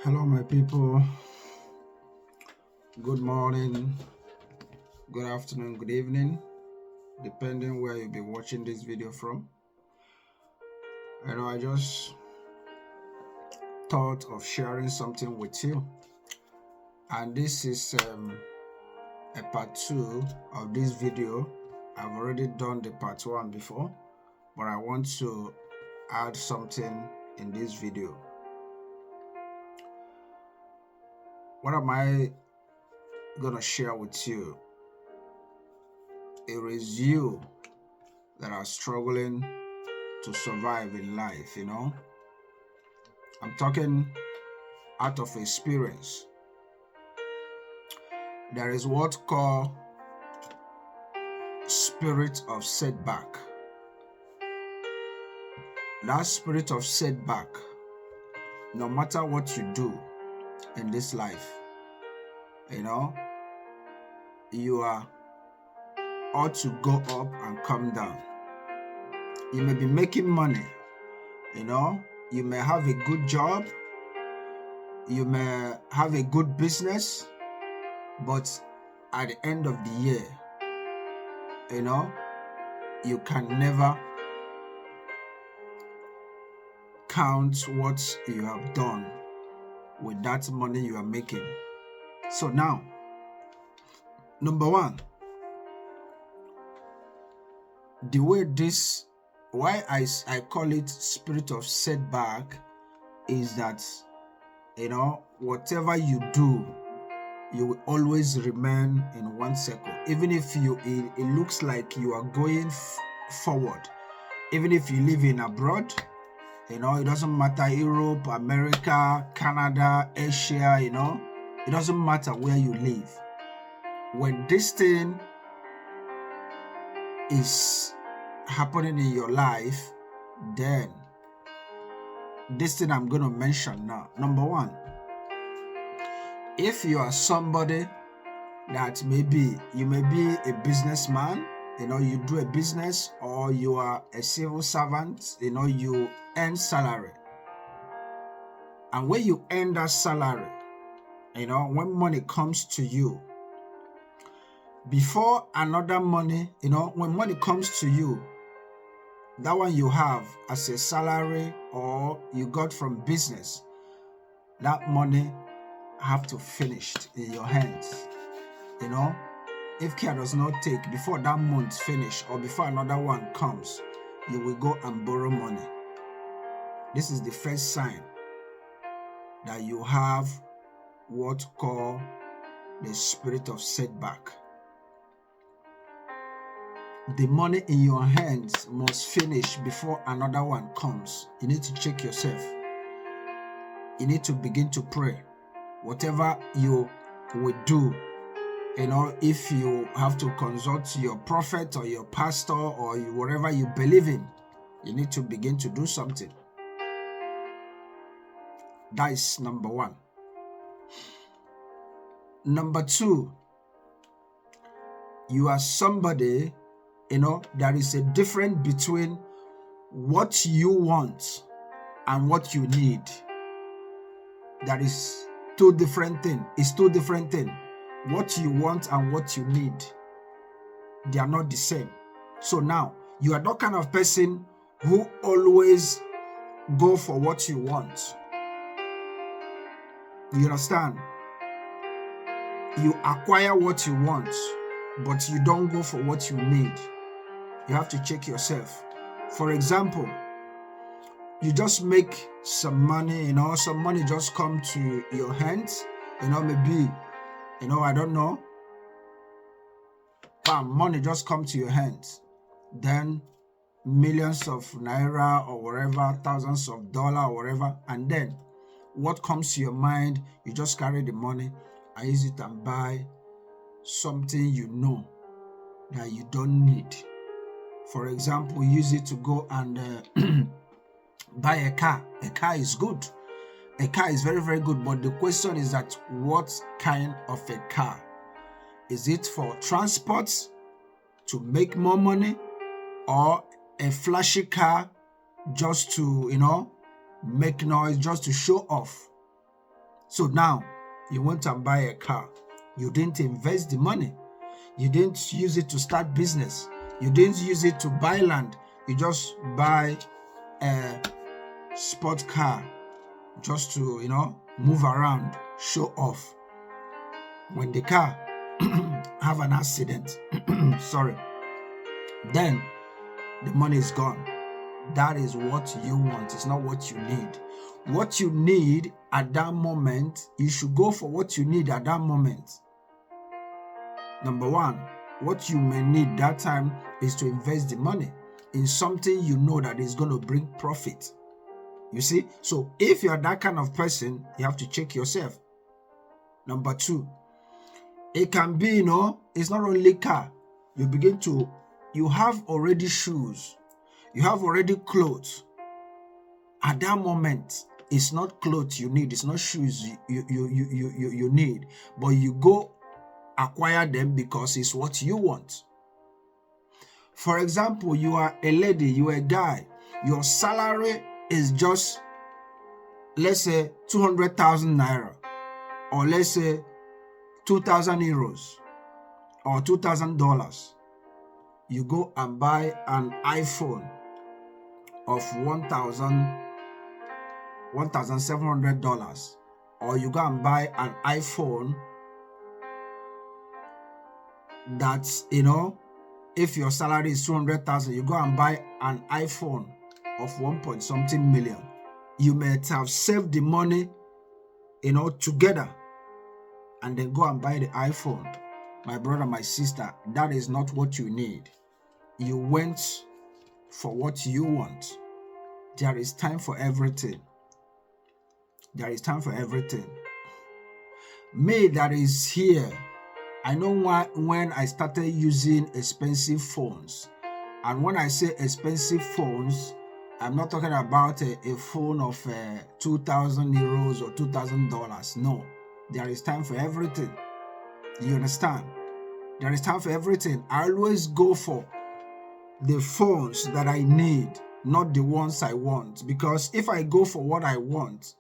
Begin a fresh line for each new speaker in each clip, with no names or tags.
Hello, my people. Good morning, good afternoon, good evening, depending where you'll be watching this video from. I just thought of sharing something with you, and this is a part 2 of this video. I've already done the part 1 before, but I want to add something in this video. What am I gonna share with you? It is you that are struggling to survive in life, I'm talking out of experience. There is what called spirit of setback. That spirit of setback, no matter what you do in this life, you are ought to go up and come down. You may be making money, you may have a good job, you may have a good business, but at the end of the year, you can never count what you have done with that money you are making. So now, number one, the way why I call it spirit of setback is that, whatever you do, you will always remain in one circle. Even if it looks like you are going forward, even if you live in abroad, it doesn't matter, Europe, America, Canada, Asia, it doesn't matter where you live. When this thing is happening in your life, then this thing I'm going to mention now. Number one, if you are somebody that you may be a businessman, you do a business, or you are a civil servant, you earn salary. And when you earn that salary, when money comes to you, before another money, when money comes to you, that one you have as a salary or you got from business, that money have to finish in your hands. If care does not take, before that month finish or before another one comes, you will go and borrow money. This is the first sign that you have what call the spirit of setback. The money in your hands must finish before another one comes. You need to check yourself. You need to begin to pray. Whatever you will do, if you have to consult your prophet or your pastor or whatever you believe in, you need to begin to do something. That is number one. Number two, you are somebody, there is a difference between what you want and what you need. That is two different things. It's two different things. What you want and what you need, they are not the same. So now, you are that kind of person who always go for what you want. You understand? You acquire what you want, but you don't go for what you need. You have to check yourself. For example, you just make some money, some money just come to your hands, maybe, I don't know, bam, money just come to your hands. Then millions of naira or whatever, thousands of dollars or whatever, and then what comes to your mind, you just carry the money and use it and buy something that you don't need. For example, use it to go and buy a car. A car is good. A car is very, very good. But the question is that what kind of a car? Is it for transport to make more money, or a flashy car just to, make noise, just to show off? So now you want to buy a car. You didn't invest the money. You didn't use it to start business. You didn't use it to buy land. You just buy a sport car just to, move around, show off. When the car have an accident, sorry, then the money is gone. That is what you want. It's not what you need. What you need at that moment, you should go for what you need at that moment. Number one, what you may need that time is to invest the money in something you know that is going to bring profit. You see? So if you're that kind of person, you have to check yourself. Number two, it can be, it's not only car. You have already shoes. You have already clothes. At that moment, it's not clothes you need. It's not shoes you need. But you go acquire them because it's what you want. For example, you are a lady, you are a guy. Your salary is just, let's say, 200,000 naira. Or let's say 2,000 euros. Or $2,000. You go and buy an iPhone of $1,700, or you go and buy an iPhone that's, if your salary is 200,000, you go and buy an iPhone of 1 point something million. You may have saved the money, together, and then go and buy the iPhone. My brother, my sister, that is not what you need. You went for what you want. There is time for everything. There is time for everything. Me that is here, I know when I started using expensive phones. And when I say expensive phones, I'm not talking about a phone of 2,000 euros or $2,000. No, there is time for everything. You understand? There is time for everything. I always go for the phones that I need, not the ones I want. Because if I go for what I want,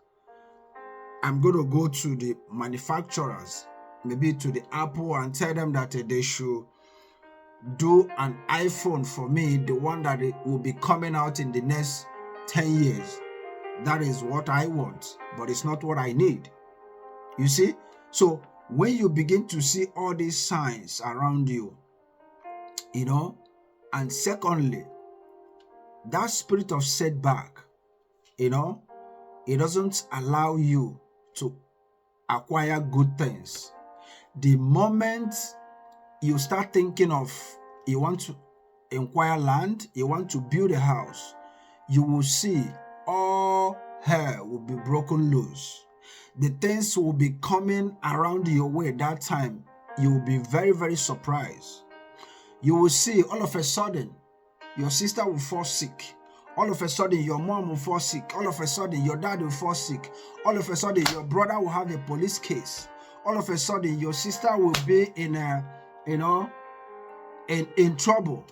I'm going to go to the manufacturers, maybe to the Apple, and tell them that they should do an iPhone for me, the one that it will be coming out in the next 10 years. That is what I want, but it's not what I need. You see? So when you begin to see all these signs around you, and secondly, that spirit of setback, it doesn't allow you to acquire good things. The moment you start thinking of, you want to acquire land, you want to build a house, you will see all hell will be broken loose. The things will be coming around your way that time. You will be very, very surprised. You will see all of a sudden, your sister will fall sick. All of a sudden, your mom will fall sick. All of a sudden, your dad will fall sick. All of a sudden, your brother will have a police case. All of a sudden, your sister will be in trouble.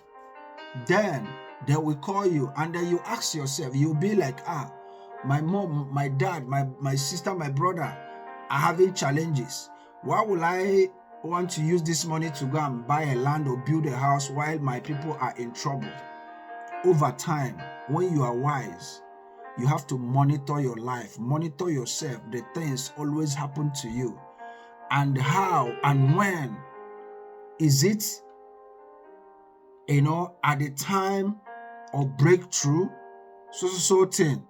Then they will call you, and then you ask yourself, you'll be like, my mom, my dad, my sister, my brother are having challenges. Why will I want to use this money to go and buy a land or build a house while my people are in trouble? Over time, when you are wise, you have to monitor your life, monitor yourself. The things always happen to you. And how and when is it, at the time of breakthrough, so thing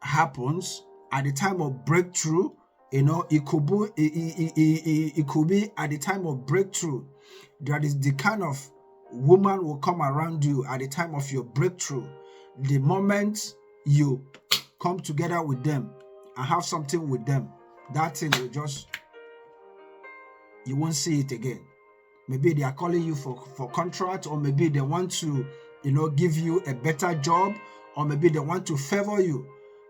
happens at the time of breakthrough. It could be at the time of breakthrough. That is the kind of woman will come around you at the time of your breakthrough. The moment you come together with them and have something with them, that thing will you won't see it again. Maybe they are calling you for contract, or maybe they want to, give you a better job, or maybe they want to favor you.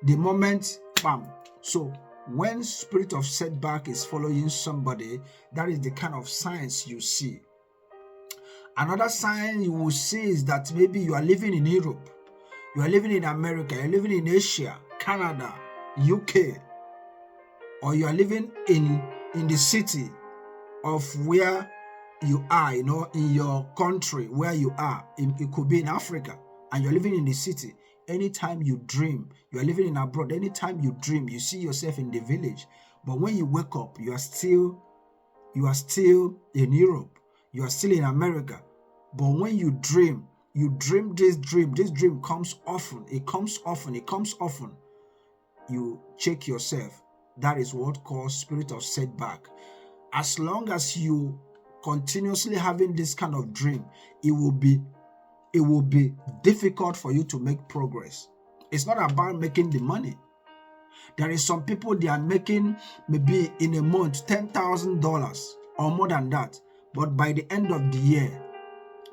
The moment, bam. So when spirit of setback is following somebody, that is the kind of signs you see. Another sign you will see is that maybe you are living in Europe, you are living in America, you're living in Asia, Canada, UK, or you are living in the city of where you are, in your country where you are. It could be in Africa, and you're living in the city. Anytime you dream, you are living in abroad. Anytime you dream, you see yourself in the village. But when you wake up, you are still in Europe. You are still in America. But when you dream this dream. This dream comes often. It comes often. You check yourself. That is what calls spirit of setback. As long as you continuously having this kind of dream, it will be difficult for you to make progress. It's not about making the money. There is some people, they are making maybe in a month $10,000 or more than that, but by the end of the year,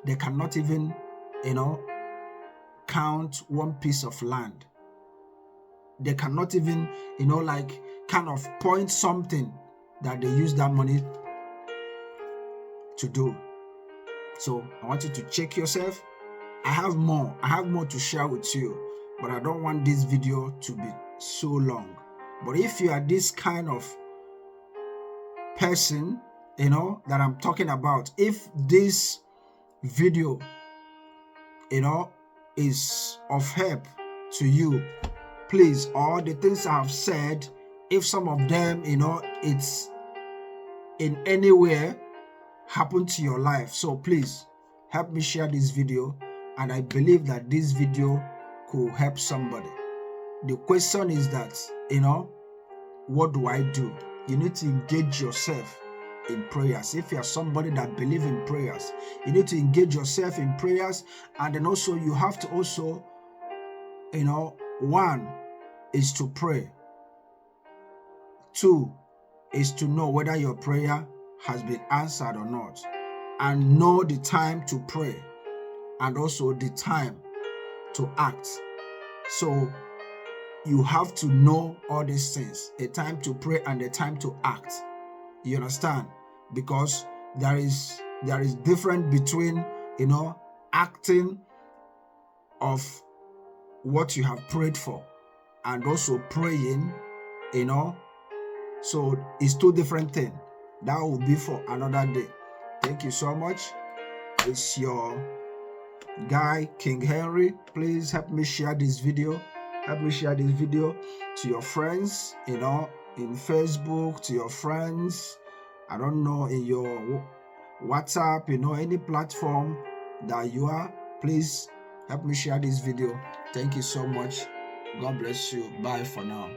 they cannot even, count one piece of land. They cannot even, kind of point something that they use that money to do. So I want you to check yourself. I have more to share with you, but I don't want this video to be so long. But if you are this kind of person, that I'm talking about, if this video, is of help to you, please, all the things I have said, if some of them, it's in any way happened to your life, so please help me share this video, and I believe that this video could help somebody. The question is that, what do I do? You need to engage yourself in prayers. If you are somebody that believes in prayers, you need to engage yourself in prayers. And then also you have to also, one is to pray. Two is to know whether your prayer has been answered or not, and know the time to pray and also the time to act. So you have to know all these things, a time to pray and a time to act. You understand? Because there is difference between, acting of what you have prayed for and also praying, so it's two different things. That will be for another day. Thank you so much. It's your guy, King Henry. Please help me share this video. Help me share this video to your friends, in Facebook, to your friends, I don't know, in your WhatsApp, any platform that you are. Please help me share this video. Thank you so much. God bless you. Bye for now.